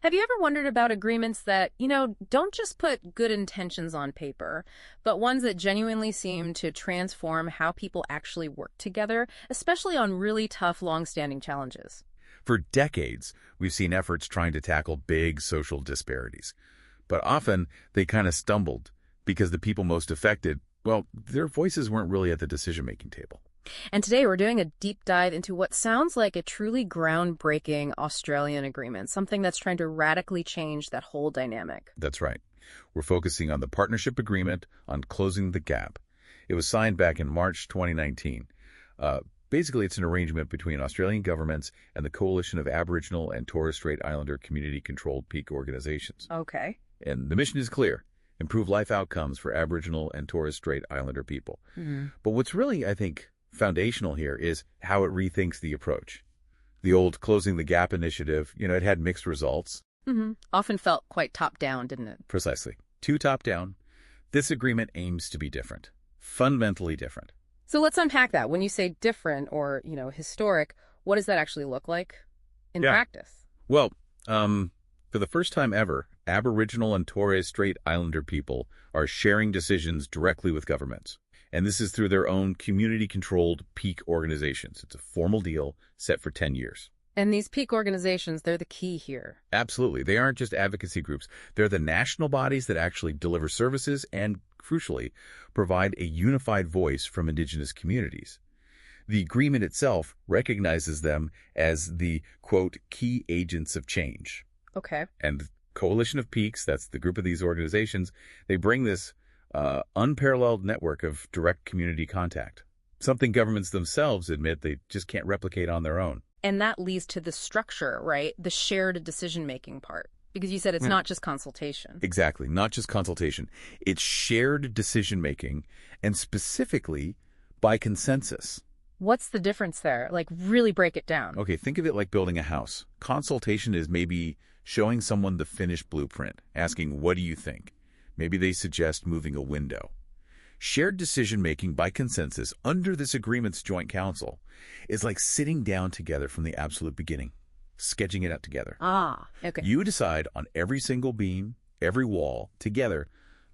Have you ever wondered about agreements that, don't just put good intentions on paper, but ones that genuinely seem to transform how people actually work together, especially on really tough, long-standing challenges? For decades, we've seen efforts trying to tackle big social disparities. But often, they kind of stumbled because the people most affected, well, their voices weren't really at the decision-making table. And today we're doing a deep dive into what sounds like a truly groundbreaking Australian agreement, something that's trying to radically change that whole dynamic. That's right. We're focusing on the Partnership Agreement on Closing the Gap. It was signed back in March 2019. Basically, it's an arrangement between Australian governments and the Coalition of Aboriginal and Torres Strait Islander community-controlled peak organizations. Okay. And the mission is clear: improve life outcomes for Aboriginal and Torres Strait Islander people. But what's really, I think, foundational here is how it rethinks the approach. The old Closing the Gap initiative, it had mixed results. Often felt quite top-down, didn't it? Precisely. Too top-down. This agreement aims to be different. Fundamentally different. So let's unpack that. When you say different or, historic, what does that actually look like in practice? Well, for the first time ever, Aboriginal and Torres Strait Islander people are sharing decisions directly with governments. And this is through their own community-controlled peak organizations. It's a formal deal set for 10 years. And these peak organizations, they're the key here. Absolutely. They aren't just advocacy groups. They're the national bodies that actually deliver services and, crucially, provide a unified voice from Indigenous communities. The agreement itself recognizes them as the, quote, key agents of change. Okay. And the Coalition of Peaks, that's the group of these organizations, they bring this unparalleled network of direct community contact, something governments themselves admit they just can't replicate on their own. And that leads to the structure, right? The shared decision-making part. Because you said it's not just consultation. Exactly. Not just consultation. It's shared decision-making, and specifically by consensus. What's the difference there? Like, really break it down. Okay, think of it like building a house. Consultation is maybe showing someone the finished blueprint, asking, what do you think? Maybe they suggest moving a window. Shared decision-making by consensus under this agreement's joint council is like sitting down together from the absolute beginning, sketching it out together. Okay. You decide on every single beam, every wall, together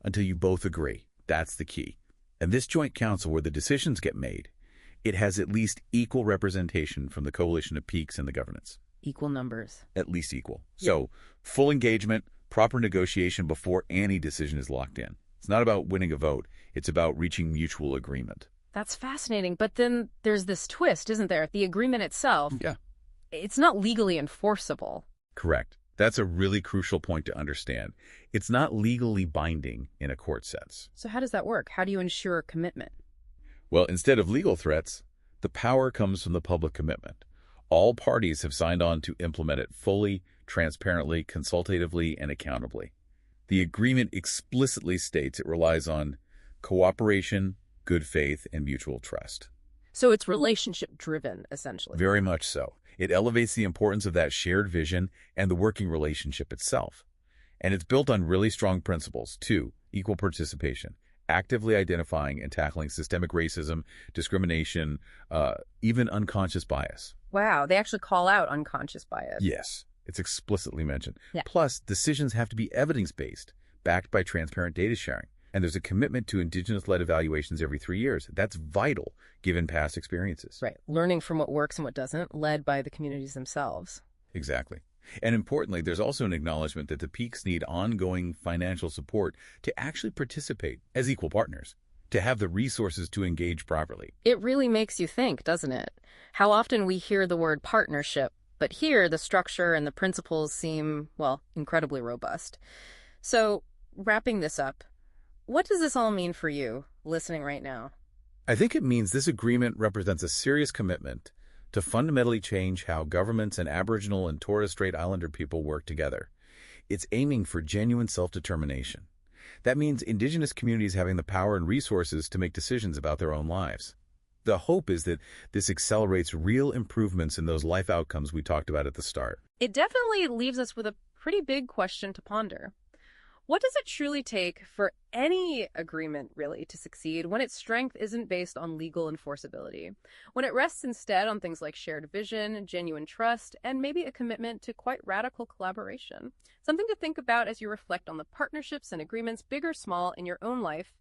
until you both agree. That's the key. And this joint council where the decisions get made, it has at least equal representation from the Coalition of Peaks and the governance. Equal numbers. At least equal. So, full engagement, proper negotiation before any decision is locked in. It's not about winning a vote. It's about reaching mutual agreement. That's fascinating. But then there's this twist, isn't there? The agreement itself, it's not legally enforceable. Correct. That's a really crucial point to understand. It's not legally binding in a court sense. So how does that work? How do you ensure commitment? Well, instead of legal threats, the power comes from the public commitment. All parties have signed on to implement it fully, transparently, consultatively, and accountably. The agreement explicitly states it relies on cooperation, good faith, and mutual trust. So it's relationship-driven, essentially. Very much so. It elevates the importance of that shared vision and the working relationship itself. And it's built on really strong principles, too: equal participation, actively identifying and tackling systemic racism, discrimination, even unconscious bias. Wow, they actually call out unconscious bias. Yes, it's explicitly mentioned. Yeah. Plus, decisions have to be evidence-based, backed by transparent data sharing. And there's a commitment to Indigenous-led evaluations every 3 years. That's vital, given past experiences. Right, learning from what works and what doesn't, led by the communities themselves. Exactly. And importantly, there's also an acknowledgement that the peaks need ongoing financial support to actually participate as equal partners, to have the resources to engage properly. It really makes you think, doesn't it? How often we hear the word partnership, but here the structure and the principles seem, well, incredibly robust. So, wrapping this up, what does this all mean for you, listening right now? I think it means this agreement represents a serious commitment to fundamentally change how governments and Aboriginal and Torres Strait Islander people work together. It's aiming for genuine self-determination. That means Indigenous communities having the power and resources to make decisions about their own lives. The hope is that this accelerates real improvements in those life outcomes we talked about at the start. It definitely leaves us with a pretty big question to ponder. What does it truly take for any agreement, really, to succeed when its strength isn't based on legal enforceability? When it rests instead on things like shared vision, genuine trust, and maybe a commitment to quite radical collaboration? Something to think about as you reflect on the partnerships and agreements, big or small, in your own life